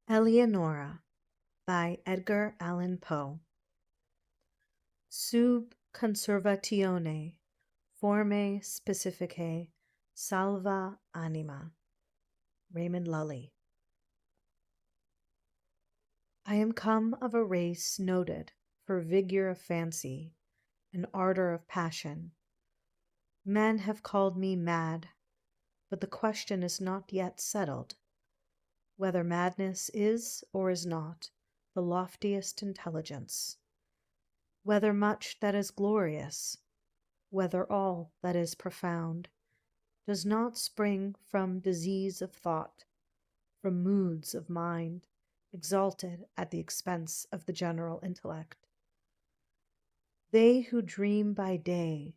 Eleonora by Edgar Allan Poe. Sub conservatione forme specificae salva anima. Raymond Lully. I am come of a race noted for vigor of fancy and ardor of passion. Men have called me mad, but the question is not yet settled, whether madness is or is not the loftiest intelligence, whether much that is glorious, whether all that is profound, does not spring from disease of thought, from moods of mind, exalted at the expense of the general intellect. They who dream by day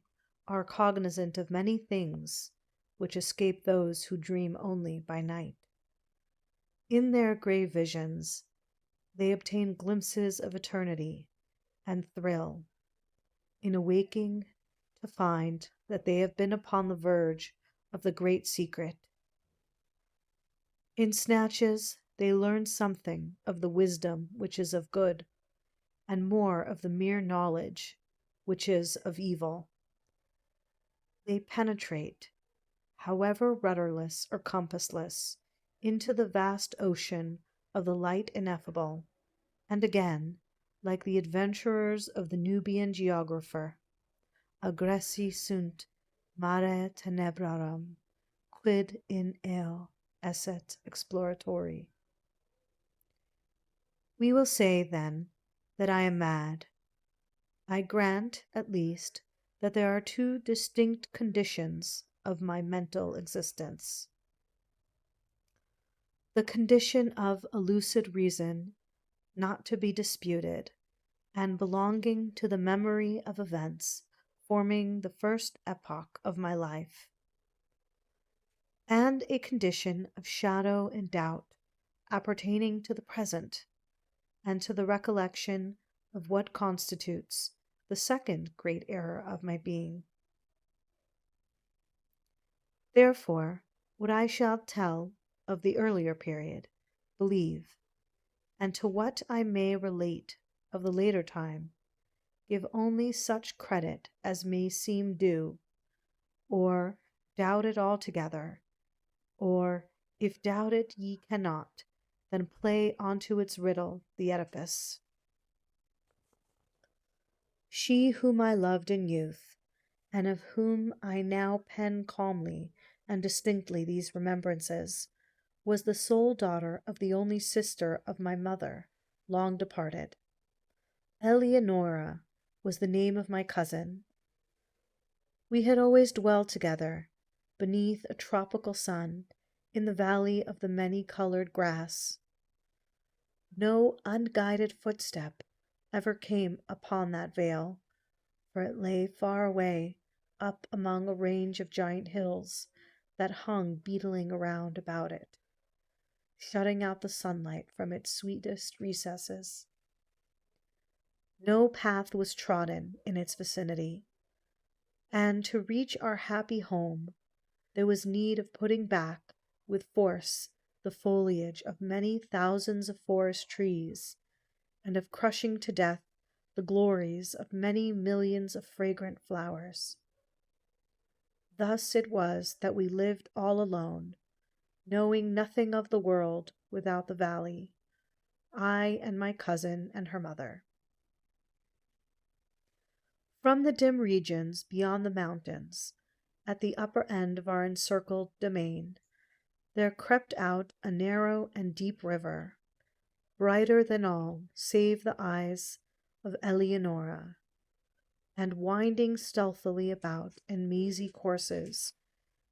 are cognizant of many things which escape those who dream only by night. In their grave visions, they obtain glimpses of eternity and thrill, in awaking to find that they have been upon the verge of the great secret. In snatches, they learn something of the wisdom which is of good, and more of the mere knowledge which is of evil. They penetrate, however rudderless or compassless, into the vast ocean of the light ineffable, and again, like the adventurers of the Nubian geographer, aggressi sunt mare tenebrarum, quid in eo esset exploratori. We will say, then, that I am mad. I grant, at least, that there are two distinct conditions of my mental existence. The condition of a lucid reason, not to be disputed, and belonging to the memory of events forming the first epoch of my life, and a condition of shadow and doubt appertaining to the present, and to the recollection of what constitutes the second great error of my being. Therefore, what I shall tell of the earlier period, believe, and to what I may relate of the later time, give only such credit as may seem due, or doubt it altogether, or, if doubt it ye cannot, then play unto its riddle the Oedipus. She whom I loved in youth, and of whom I now pen calmly and distinctly these remembrances, was the sole daughter of the only sister of my mother, long departed. Eleonora was the name of my cousin. We had always dwelt together, beneath a tropical sun, in the valley of the many-colored grass. No unguided footstep ever came upon that vale, for it lay far away, up among a range of giant hills that hung beetling around about it, shutting out the sunlight from its sweetest recesses. No path was trodden in its vicinity, and to reach our happy home there was need of putting back with force the foliage of many thousands of forest trees, and of crushing to death the glories of many millions of fragrant flowers. Thus it was that we lived all alone, knowing nothing of the world without the valley, I and my cousin and her mother. From the dim regions beyond the mountains, at the upper end of our encircled domain, there crept out a narrow and deep river, brighter than all save the eyes of Eleonora, and winding stealthily about in mazy courses,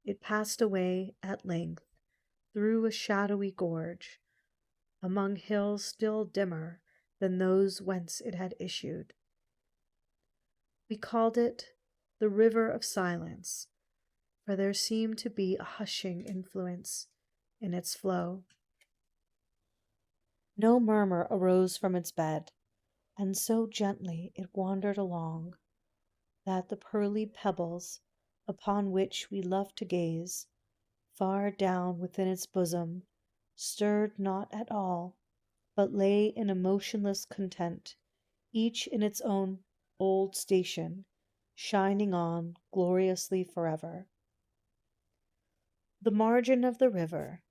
it passed away at length through a shadowy gorge, among hills still dimmer than those whence it had issued. We called it the River of Silence, for there seemed to be a hushing influence in its flow. No murmur arose from its bed, and so gently it wandered along, that the pearly pebbles upon which we loved to gaze, far down within its bosom, stirred not at all but lay in a motionless content, each in its own old station, shining on gloriously forever. The margin of the river,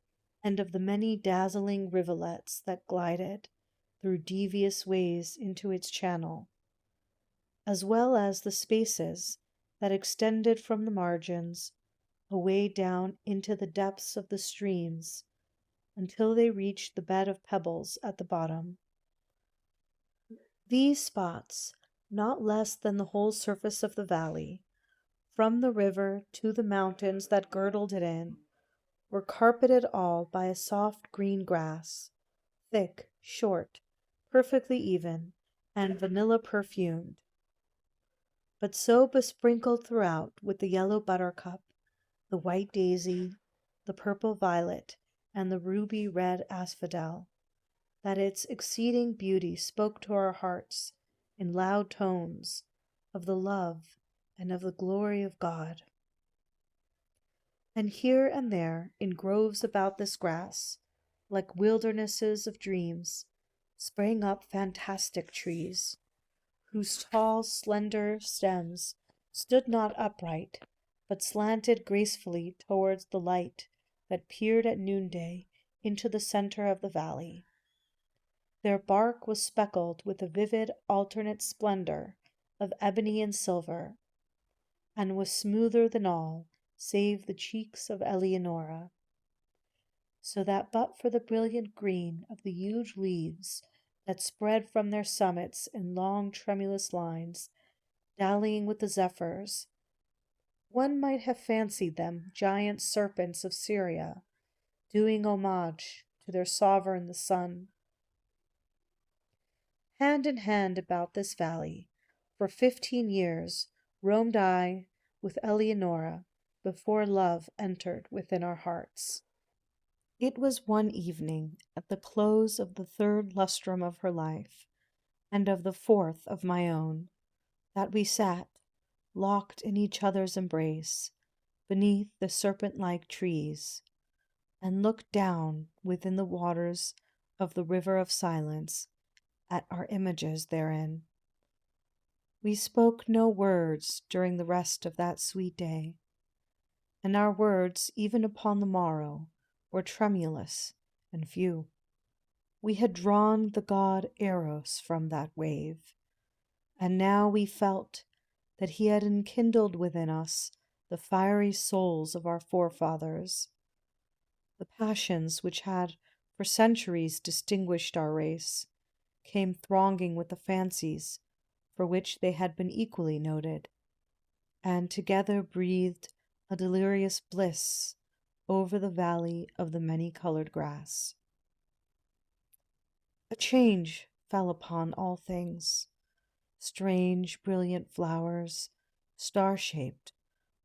and of the many dazzling rivulets that glided through devious ways into its channel, as well as the spaces that extended from the margins away down into the depths of the streams until they reached the bed of pebbles at the bottom. These spots, not less than the whole surface of the valley, from the river to the mountains that girdled it in, were carpeted all by a soft green grass, thick, short, perfectly even, and vanilla perfumed, but so besprinkled throughout with the yellow buttercup, the white daisy, the purple violet, and the ruby red asphodel, that its exceeding beauty spoke to our hearts in loud tones of the love and of the glory of God. And here and there, in groves about this grass, like wildernesses of dreams, sprang up fantastic trees, whose tall, slender stems stood not upright, but slanted gracefully towards the light that peered at noonday into the center of the valley. Their bark was speckled with a vivid alternate splendor of ebony and silver, and was smoother than all save the cheeks of Eleonora, so that but for the brilliant green of the huge leaves that spread from their summits in long tremulous lines, dallying with the zephyrs, one might have fancied them giant serpents of Syria, doing homage to their sovereign the sun. Hand in hand about this valley, for 15 years, roamed I with Eleonora before love entered within our hearts. It was one evening, at the close of the 3rd lustrum of her life, and of the 4th of my own, that we sat, locked in each other's embrace, beneath the serpent-like trees, and looked down within the waters of the river of silence at our images therein. We spoke no words during the rest of that sweet day, and our words, even upon the morrow, were tremulous and few. We had drawn the god Eros from that wave, and now we felt that he had enkindled within us the fiery souls of our forefathers, the passions which had for centuries distinguished our race, came thronging with the fancies for which they had been equally noted, and together breathed a delirious bliss over the valley of the many-colored grass. A change fell upon all things. Strange, brilliant flowers, star-shaped,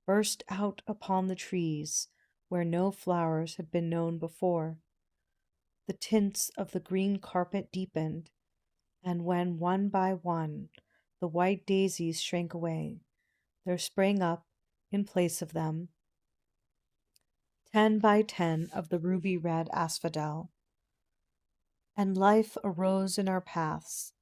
burst out upon the trees where no flowers had been known before. The tints of the green carpet deepened, and when one by one the white daisies shrank away, there sprang up, in place of them, 10 by 10 of the ruby red asphodel, and life arose in our paths,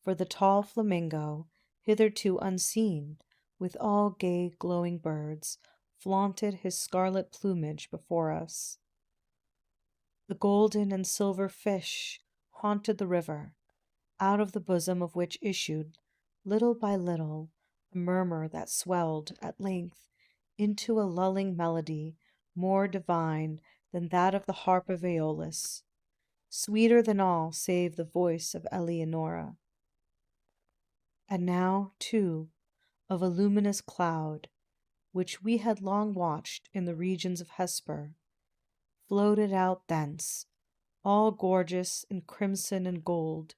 for the tall flamingo, hitherto unseen, with all gay glowing birds, flaunted his scarlet plumage before us. The golden and silver fish haunted the river, out of the bosom of which issued, little by little, a murmur that swelled at length into a lulling melody more divine than that of the harp of Aeolus, sweeter than all save the voice of Eleonora. And now, too, of a luminous cloud, which we had long watched in the regions of Hesper, floated out thence, all gorgeous in crimson and gold,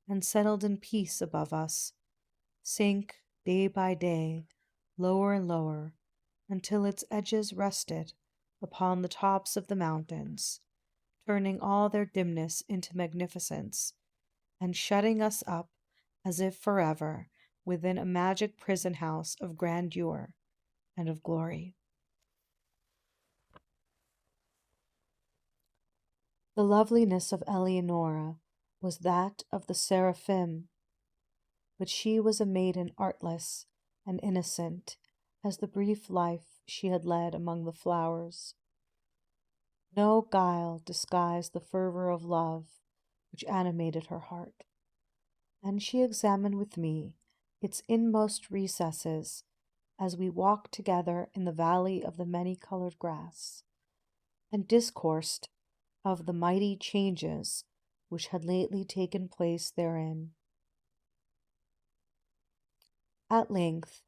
and settled in peace above us, sank day by day, lower and lower, until its edges rested upon the tops of the mountains, turning all their dimness into magnificence, and shutting us up as if forever within a magic prison house of grandeur and of glory. The loveliness of Eleonora was that of the seraphim, but she was a maiden artless and innocent as the brief life she had led among the flowers. No guile disguised the fervor of love which animated her heart, and she examined with me its inmost recesses as we walked together in the valley of the many-colored grass, and discoursed of the mighty changes which had lately taken place therein. At length,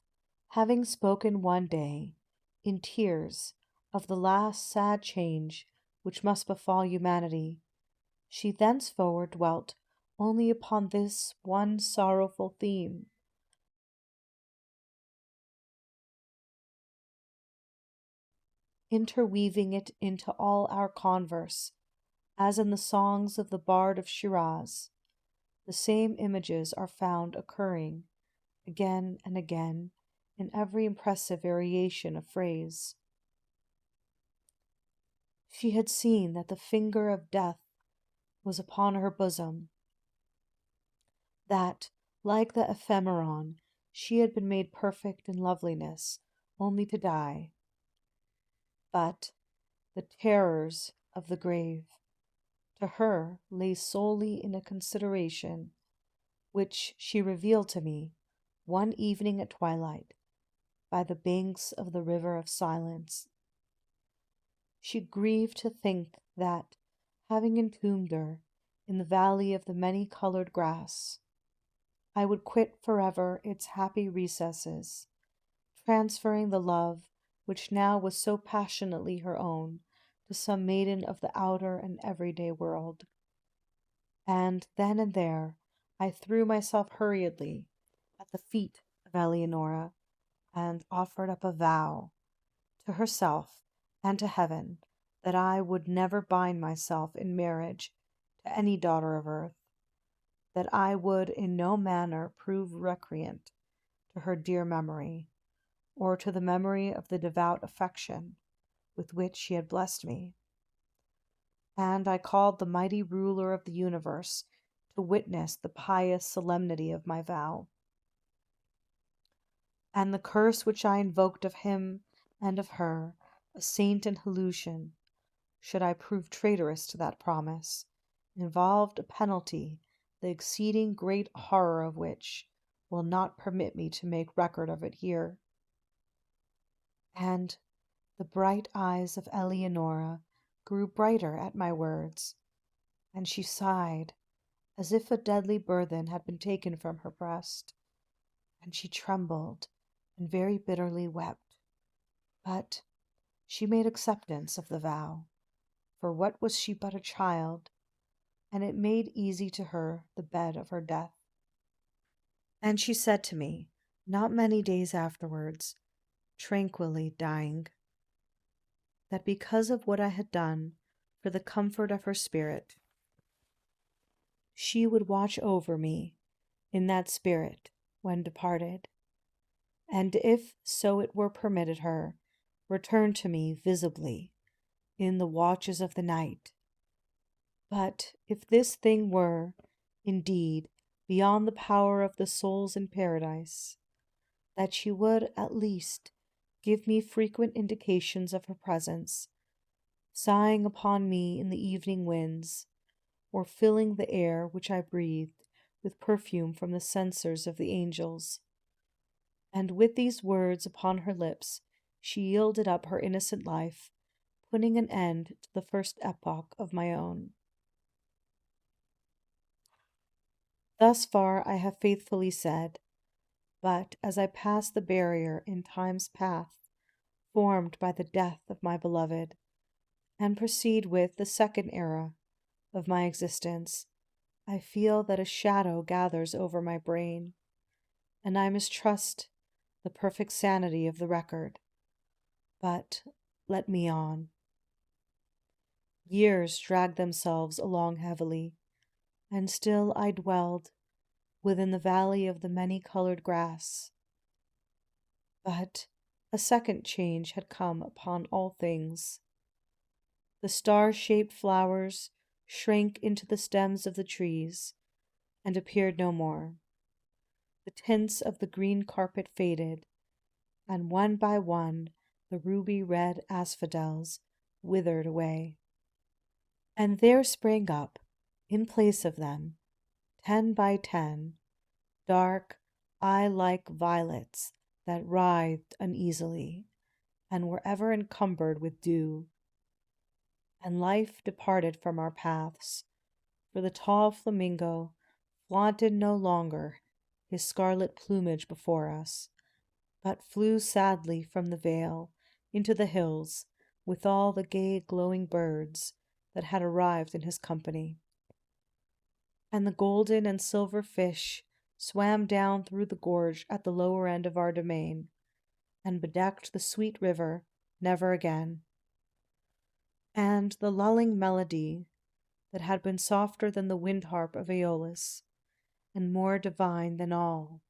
having spoken one day, in tears, of the last sad change which must befall humanity, she thenceforward dwelt only upon this one sorrowful theme, interweaving it into all our converse, as in the songs of the bard of Shiraz. The same images are found occurring again and again in every impressive variation of phrase. She had seen that the finger of death was upon her bosom, that, like the ephemeron, she had been made perfect in loveliness, only to die. But the terrors of the grave, to her, lay solely in a consideration which she revealed to me one evening at twilight by the banks of the river of silence. She grieved to think that, having entombed her in the valley of the many-colored grass, I would quit forever its happy recesses, transferring the love which now was so passionately her own to some maiden of the outer and everyday world. And then and there I threw myself hurriedly at the feet of Eleonora and offered up a vow to herself and to heaven that I would never bind myself in marriage to any daughter of earth, that I would in no manner prove recreant to her dear memory, or to the memory of the devout affection with which she had blessed me. And I called the mighty ruler of the universe to witness the pious solemnity of my vow. And the curse which I invoked of him and of her, a saint in Hallucian, should I prove traitorous to that promise, involved a penalty the exceeding great horror of which will not permit me to make record of it here. And the bright eyes of Eleonora grew brighter at my words, and she sighed as if a deadly burthen had been taken from her breast, and she trembled and very bitterly wept. But she made acceptance of the vow, for what was she but a child, and it made easy to her the bed of her death. And she said to me, not many days afterwards, tranquilly dying, that because of what I had done for the comfort of her spirit, she would watch over me in that spirit when departed, and if so it were permitted her, return to me visibly in the watches of the night. But if this thing were, indeed, beyond the power of the souls in paradise, that she would at least give me frequent indications of her presence, sighing upon me in the evening winds, or filling the air which I breathed with perfume from the censers of the angels. And with these words upon her lips, she yielded up her innocent life, putting an end to the first epoch of my own. Thus far I have faithfully said, but as I pass the barrier in time's path formed by the death of my beloved, and proceed with the second era of my existence, I feel that a shadow gathers over my brain, and I mistrust the perfect sanity of the record. But let me on. Years dragged themselves along heavily, and still I dwelled within the valley of the many-colored grass. But a second change had come upon all things. The star-shaped flowers shrank into the stems of the trees and appeared no more. The tints of the green carpet faded, and one by one the ruby red asphodels withered away. And there sprang up, in place of them, 10 by 10, dark, eye-like violets that writhed uneasily, and were ever encumbered with dew. And life departed from our paths, for the tall flamingo flaunted no longer his scarlet plumage before us, but flew sadly from the vale into the hills with all the gay glowing birds that had arrived in his company. And the golden and silver fish swam down through the gorge at the lower end of our domain, and bedecked the sweet river never again. And the lulling melody that had been softer than the wind harp of Aeolus, and more divine than all,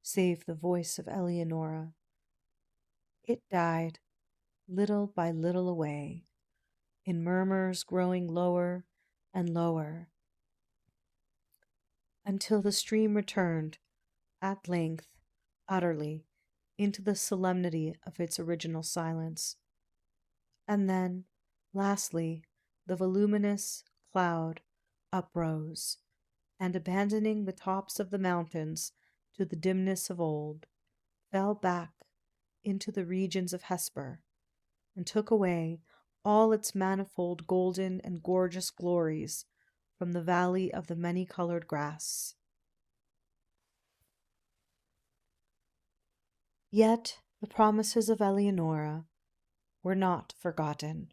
save the voice of Eleonora, it died little by little away, in murmurs growing lower and lower, until the stream returned, at length, utterly, into the solemnity of its original silence. And then, lastly, the voluminous cloud uprose, and abandoning the tops of the mountains to the dimness of old, fell back into the regions of Hesper, and took away all its manifold golden and gorgeous glories from the valley of the many-colored grass. Yet the promises of Eleonora were not forgotten,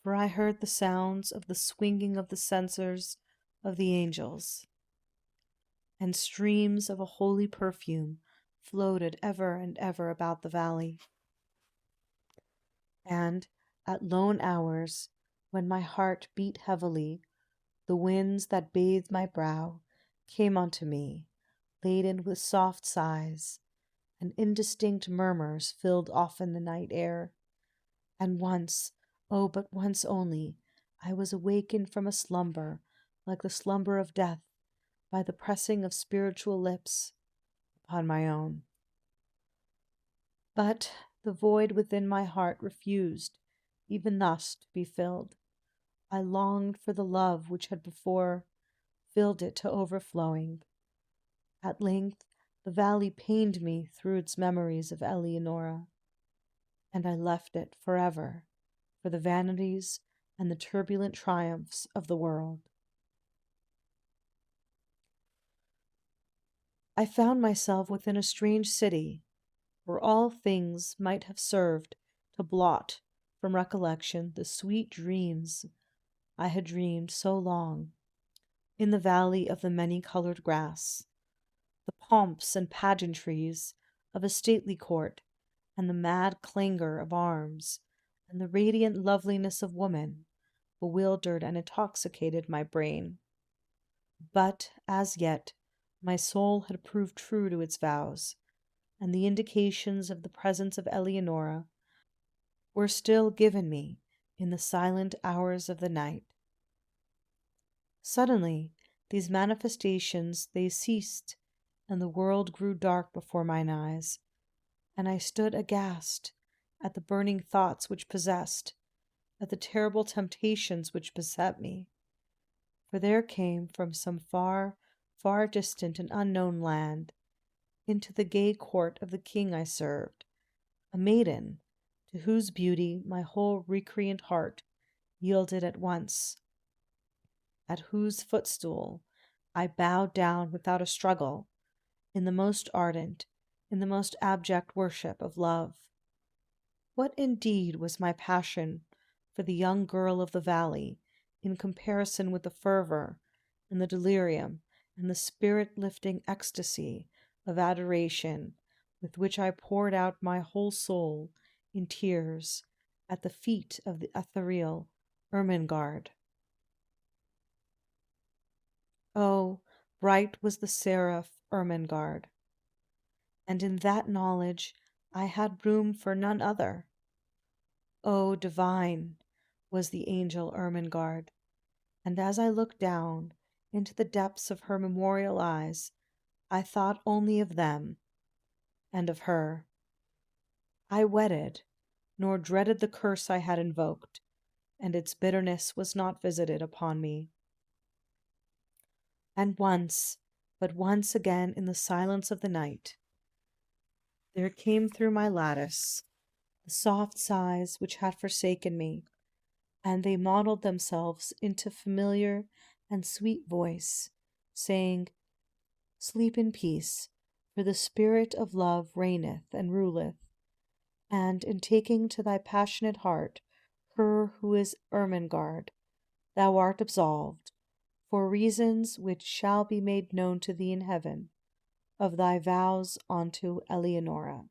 for I heard the sounds of the swinging of the censers of the angels, and streams of a holy perfume floated ever and ever about the valley. And at lone hours, when my heart beat heavily, the winds that bathed my brow came unto me, laden with soft sighs, and indistinct murmurs filled often the night air. And once, oh, but once only, I was awakened from a slumber, like the slumber of death, by the pressing of spiritual lips upon my own. But the void within my heart refused, even thus, to be filled. I longed for the love which had before filled it to overflowing. At length, the valley pained me through its memories of Eleonora, and I left it forever for the vanities and the turbulent triumphs of the world. I found myself within a strange city, where all things might have served to blot from recollection the sweet dreams I had dreamed so long in the valley of the many-colored grass, the pomps and pageantries of a stately court, and the mad clangor of arms, and the radiant loveliness of woman, bewildered and intoxicated my brain. But, as yet, my soul had proved true to its vows, and the indications of the presence of Eleonora were still given me in the silent hours of the night. Suddenly, these manifestations they ceased, and the world grew dark before mine eyes, and I stood aghast at the burning thoughts which possessed, at the terrible temptations which beset me. For there came from some far, far distant and unknown land, into the gay court of the king I served, a maiden, to whose beauty my whole recreant heart yielded at once, at whose footstool I bowed down without a struggle, in the most ardent, in the most abject worship of love. What indeed was my passion for the young girl of the valley in comparison with the fervor and the delirium and the spirit-lifting ecstasy of adoration with which I poured out my whole soul in tears at the feet of the ethereal Ermengarde? Oh, bright was the seraph Ermengarde, and in that knowledge I had room for none other. Oh, divine was the angel Ermengarde, and as I looked down into the depths of her memorial eyes, I thought only of them and of her. I wedded, nor dreaded the curse I had invoked, and its bitterness was not visited upon me. And once, but once again in the silence of the night, there came through my lattice the soft sighs which had forsaken me, and they modeled themselves into familiar and sweet voice, saying, "Sleep in peace, for the spirit of love reigneth and ruleth, and in taking to thy passionate heart her who is Ermengarde, thou art absolved, for reasons which shall be made known to thee in heaven, of thy vows unto Eleonora."